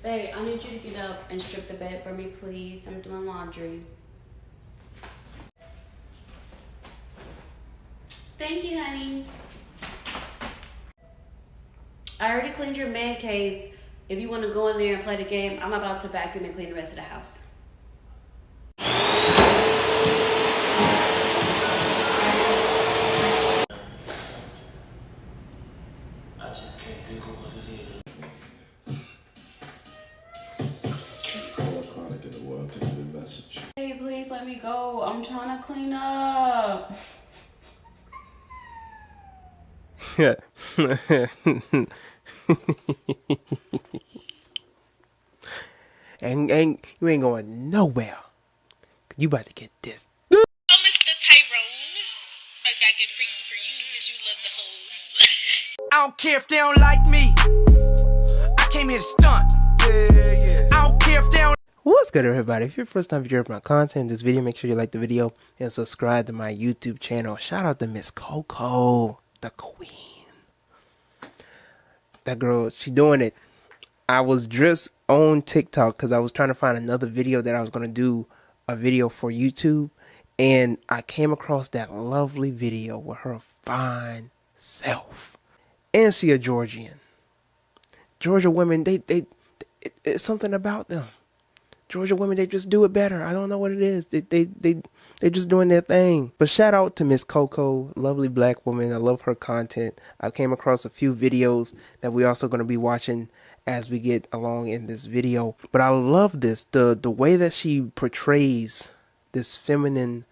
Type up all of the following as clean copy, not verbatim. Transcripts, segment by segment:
Babe, I need you to get up and strip the bed for me, please. I'm doing laundry. Thank you, honey. I already cleaned your man cave. If you want to go in there and play the game, I'm about to vacuum and clean the rest of the house. I just can't think of what it is. Electronic in the world can be a message. Hey, please let me go. I'm trying to clean up. Yeah. and you ain't going nowhere. You about to get this. Oh, Mr. Tyrone. Always gotta get freaky for you because you love the hoes. I don't care if they don't like me. I came here to stunt. Yeah. I don't care if they don't. What's good, everybody? If you're first time viewing my content in this video, make sure you like the video and subscribe to my YouTube channel. Shout out to Miss Coco, the queen. That girl, she doing it. I was just on TikTok because I was trying to find another video that I was going to do a video for YouTube. And I came across that lovely video with her fine self. And she a Georgian. Georgia women, it's something about them. Georgia women, they just do it better. I don't know what it is. They're just doing their thing. But shout out to Miss Coco, lovely black woman. I love her content. I came across a few videos that we're also going to be watching as we get along in this video. But I love this, the way that she portrays this feminine,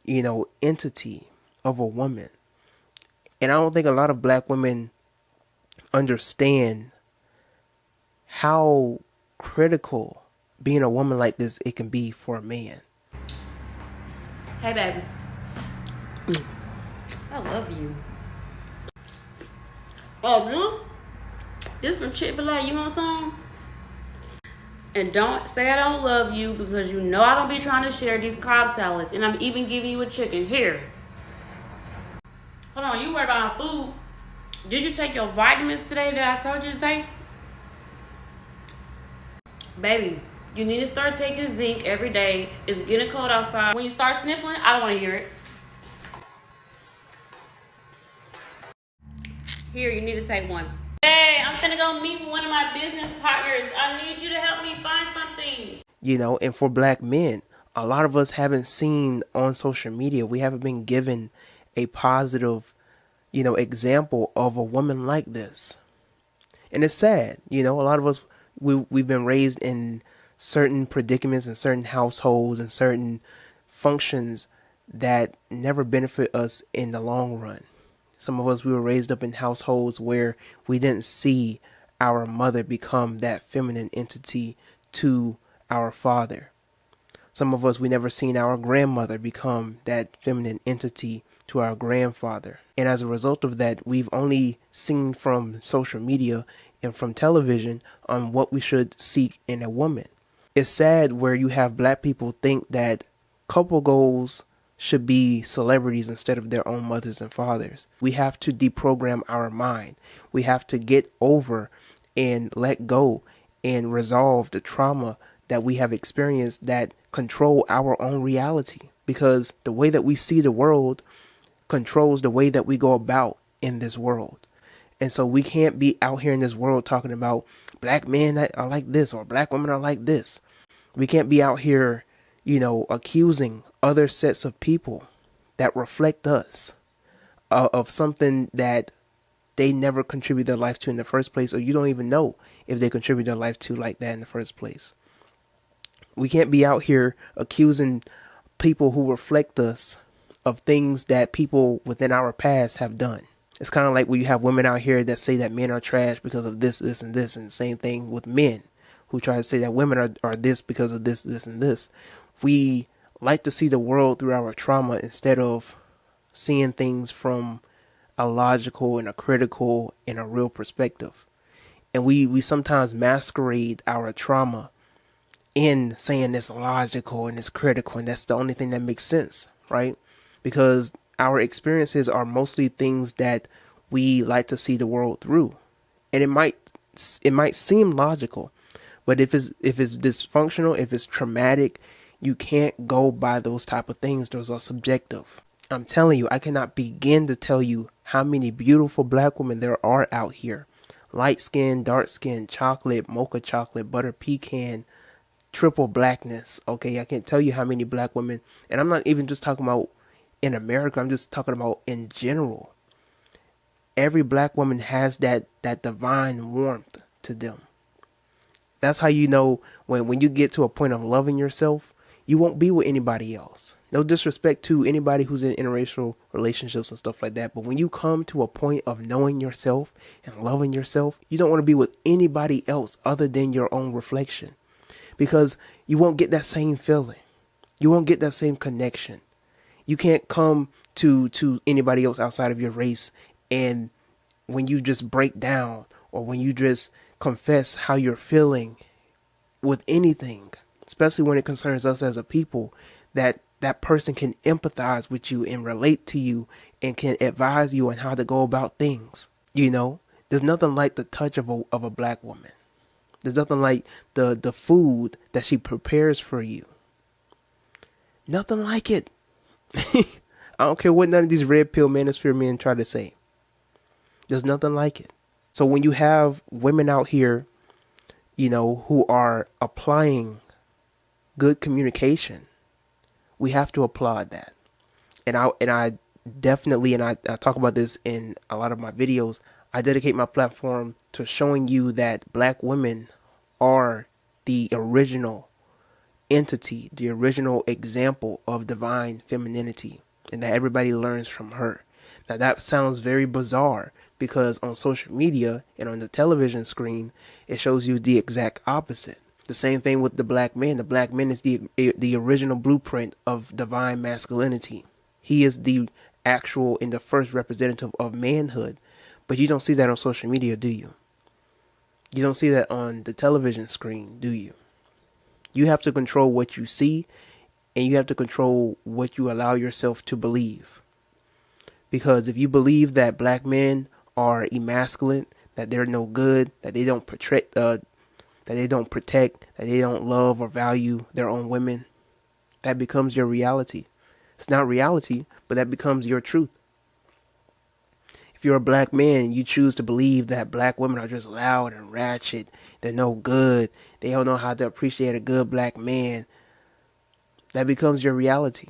entity of a woman. And I don't think a lot of black women understand how critical being a woman like this it can be for a man. Hey, baby. I love you. Oh, blue? This from Chick-fil-A. You want some? And don't say I don't love you because you know I don't be trying to share these Cobb salads. And I'm even giving you a chicken. Here. Hold on. You worried about my food? Did you take your vitamins today that I told you to take? Baby, you need to start taking zinc every day. It's getting cold outside. When you start sniffling, I don't want to hear it. Here, you need to take one. Hey, I'm finna go meet with one of my business partners. I need you to help me find something. And for black men, a lot of us haven't seen on social media, we haven't been given a positive, example of a woman like this. And it's sad, a lot of us, we've been raised in certain predicaments and certain households and certain functions that never benefit us in the long run. Some of us, we were raised up in households where we didn't see our mother become that feminine entity to our father. Some of us, we never seen our grandmother become that feminine entity to our grandfather. And as a result of that, we've only seen from social media and from television on what we should seek in a woman. It's sad where you have black people think that couple goals should be celebrities instead of their own mothers and fathers. We have to deprogram our mind. We have to get over and let go and resolve the trauma that we have experienced that control our own reality. Because the way that we see the world controls the way that we go about in this world. And so we can't be out here in this world talking about black men that are like this or black women are like this. We can't be out here, accusing other sets of people that reflect us of something that they never contribute their life to in the first place, or you don't even know if they contribute their life to like that in the first place. We can't be out here accusing people who reflect us of things that people within our past have done. It's kind of like when you have women out here that say that men are trash because of this, this, and this, and the same thing with men who try to say that women are this because of this, this, and this. We like to see the world through our trauma instead of seeing things from a logical and a critical and a real perspective. And we sometimes masquerade our trauma in saying it's logical and it's critical, and that's the only thing that makes sense, right? Because our experiences are mostly things that we like to see the world through. And it might seem logical, But if it's dysfunctional, if it's traumatic, you can't go by those type of things. Those are subjective. I'm telling you, I cannot begin to tell you how many beautiful black women there are out here. Light skin, dark skin, chocolate, mocha chocolate, butter pecan, triple blackness. Okay, I can't tell you how many black women, and I'm not even just talking about in America, I'm just talking about in general. Every black woman has that divine warmth to them. That's how you know when you get to a point of loving yourself, you won't be with anybody else. No disrespect to anybody who's in interracial relationships and stuff like that. But when you come to a point of knowing yourself and loving yourself, you don't want to be with anybody else other than your own reflection. Because you won't get that same feeling. You won't get that same connection. You can't come to anybody else outside of your race, and when you just break down or when you just confess how you're feeling with anything, especially when it concerns us as a people, that person can empathize with you and relate to you and can advise you on how to go about things. You know, there's nothing like the touch of a black woman. There's nothing like the food that she prepares for you. Nothing like it. I don't care what none of these red pill manosphere men try to say. There's nothing like it. So when you have women out here, you know, who are applying good communication, we have to applaud that. And I definitely, and I talk about this in a lot of my videos, I dedicate my platform to showing you that black women are the original entity, the original example of divine femininity, and that everybody learns from her. Now that sounds very bizarre, because on social media and on the television screen, it shows you the exact opposite. The same thing with the black man. The black man is the original blueprint of divine masculinity. He is the actual and the first representative of manhood. But you don't see that on social media, do you? You don't see that on the television screen, do you? You have to control what you see, and you have to control what you allow yourself to believe. Because if you believe that black men are emasculate, that they're no good, that they don't protect, that they don't love or value their own women, that becomes your reality. It's not reality, but that becomes your truth. If you're a black man and you choose to believe that black women are just loud and ratchet, they're no good, they don't know how to appreciate a good black man, that becomes your reality.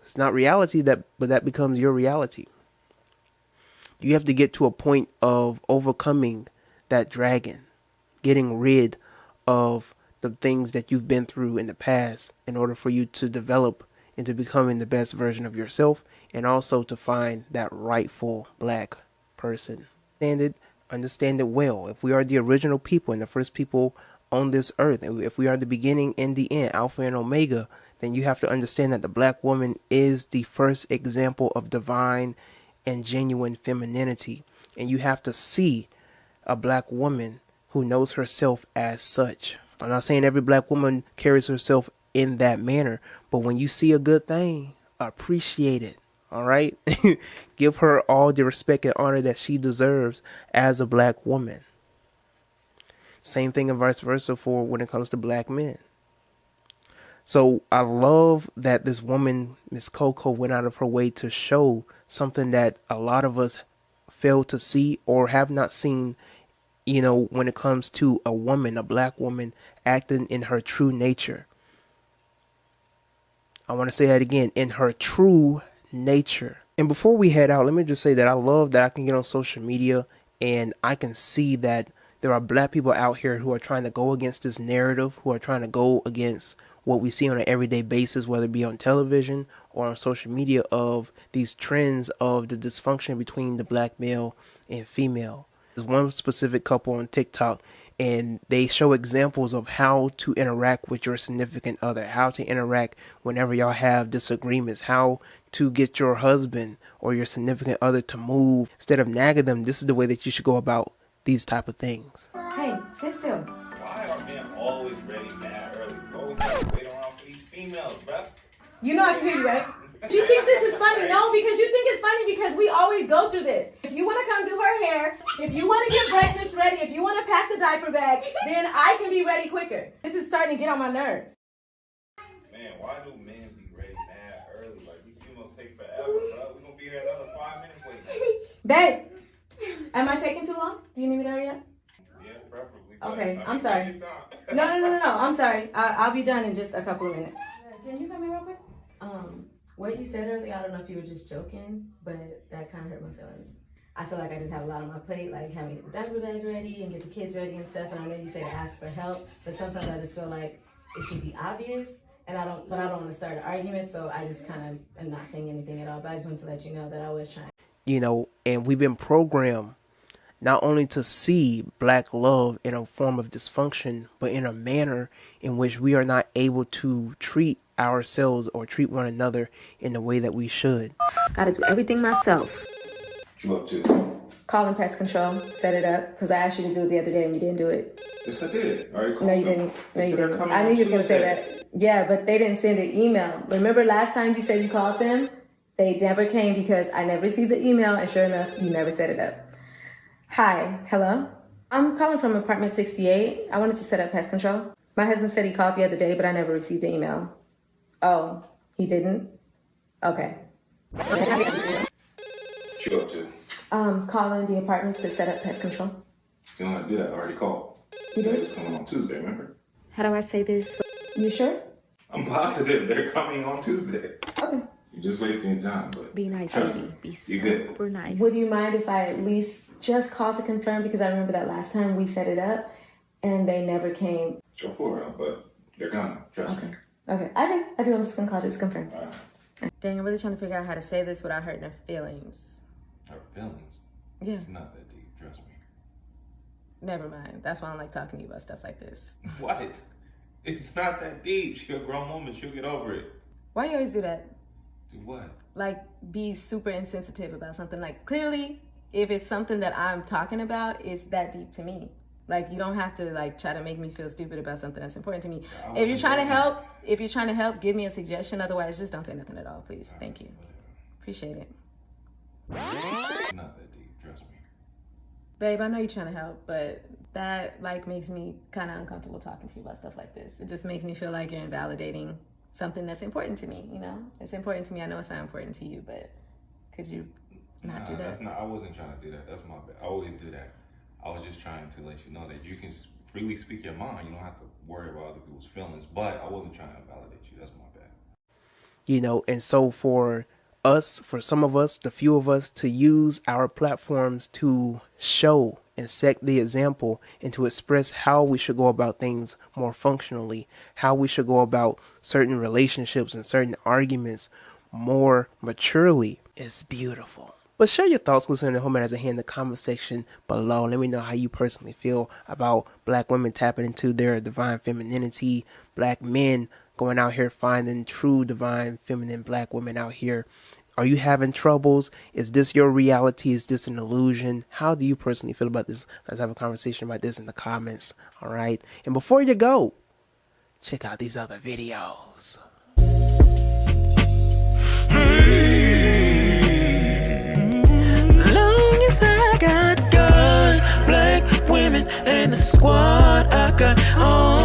It's not reality, but that becomes your reality. You have to get to a point of overcoming that dragon, getting rid of the things that you've been through in the past in order for you to develop into becoming the best version of yourself, and also to find that rightful black person. Understand it well. If we are the original people and the first people on this earth, and if we are the beginning and the end, Alpha and Omega, then you have to understand that the black woman is the first example of divine and genuine femininity. And you have to see a black woman who knows herself as such. I'm not saying every black woman carries herself in that manner, but when you see a good thing, appreciate it. All right? Give her all the respect and honor that she deserves as a black woman. Same thing and vice versa for when it comes to black men. So I love that this woman, Miss Coco, went out of her way to show something that a lot of us fail to see or have not seen, you know, when it comes to a woman, a black woman, acting in her true nature. I want to say that again, in her true nature. And before we head out, let me just say that I love that I can get on social media and I can see that there are black people out here who are trying to go against this narrative, who are trying to go against what we see on an everyday basis, whether it be on television or on social media, of these trends of the dysfunction between the black male and female. There's one specific couple on TikTok, and they show examples of how to interact with your significant other, how to interact whenever y'all have disagreements, how to get your husband or your significant other to move. Instead of nagging them, this is the way that you should go about these type of things. Hey, sit still. Why are men always ready mad early? Always have to wait around for these females, bruh. You know I can hear you, right? You think this is funny? No, because you think it's funny because we always go through this. If you want to come do her hair, if you want to get breakfast ready, if you want to pack the diaper bag, then I can be ready quicker. This is starting to get on my nerves. Man, why do men be ready mad early? Like, you gonna take forever, bro. We gonna be here another 5 minutes waiting. Babe, am I taking too long? Do you need me to hurry up? Yeah, preferably. Okay, I'm sorry. No, I'm sorry. I'll be done in just a couple of minutes. Can you come here real quick? What you said earlier, I don't know if you were just joking, but that kind of hurt my feelings. I feel like I just have a lot on my plate, like having to get the diaper bag ready and get the kids ready and stuff. And I know you say to ask for help, but sometimes I just feel like it should be obvious. And I don't want to start an argument, so I just kind of am not saying anything at all. But I just wanted to let you know that I was trying. You know, and we've been programmed not only to see black love in a form of dysfunction, but in a manner in which we are not able to treat ourselves or treat one another in the way that we should. Gotta do everything myself. What you up to? Calling pest control, set it up, because I asked you to do it the other day and you didn't do it. Yes, I did. I already called No, you them. didn't. No, They you said they're didn't. coming I knew on you was going to say Tuesday. that. Yeah, but they didn't send an email. Remember last time you said you called them? They never came because I never received the email, and sure enough, you never set it up. Hi, hello? I'm calling from apartment 68. I wanted to set up pest control. My husband said he called the other day, but I never received the email. Oh, he didn't? Okay. What you up to? Calling the apartments to set up pest control. You don't have to do that. I already called. You Said did? it was coming on Tuesday, remember? How do I say this? You sure? I'm positive they're coming on Tuesday. Okay. You're just wasting your time, but Be nice, trust baby. me, Be you're good. super nice. Would you mind if I at least just called to confirm? Because I remember that last time we set it up and they never came. Go for it, but they're coming. Trust me. Okay. I do. I'm just going to call just to confirm. All right. Dang, I'm really trying to figure out how to say this without hurting her feelings. Her feelings? Yeah. It's not that deep. Trust me. Never mind. That's why I don't like talking to you about stuff like this. What? It's not that deep. She's a grown woman. She'll get over it. Why you always do that? Do what? Like, be super insensitive about something. Like, clearly, if it's something that I'm talking about, it's that deep to me. Like, you don't have to, like, try to make me feel stupid about something that's important to me. If you're trying to help, give me a suggestion. Otherwise, just don't say nothing at all, please. Thank you. Appreciate it. It's not that deep. Trust me. Babe, I know you're trying to help, but that, like, makes me kind of uncomfortable talking to you about stuff like this. It just makes me feel like you're invalidating something that's important to me, you know? It's important to me. I know it's not important to you, but could you not do that? That's not. I wasn't trying to do that. That's my bad. I always do that. I was just trying to let you know that you can freely speak your mind. You don't have to worry about other people's feelings. But I wasn't trying to invalidate you. That's my bad. You know, and so for some of us, the few of us, to use our platforms to show and set the example and to express how we should go about things more functionally, how we should go about certain relationships and certain arguments more maturely is beautiful. But share your thoughts, listening at home and as a hand in the comment section below. Let me know how you personally feel about black women tapping into their divine femininity, black men going out here finding true divine feminine black women out here. Are you having troubles? Is this your reality? Is this an illusion? How do you personally feel about this? Let's have a conversation about this in the comments. All right. And before you go, check out these other videos. Long as I got good, black women and the squad, I got all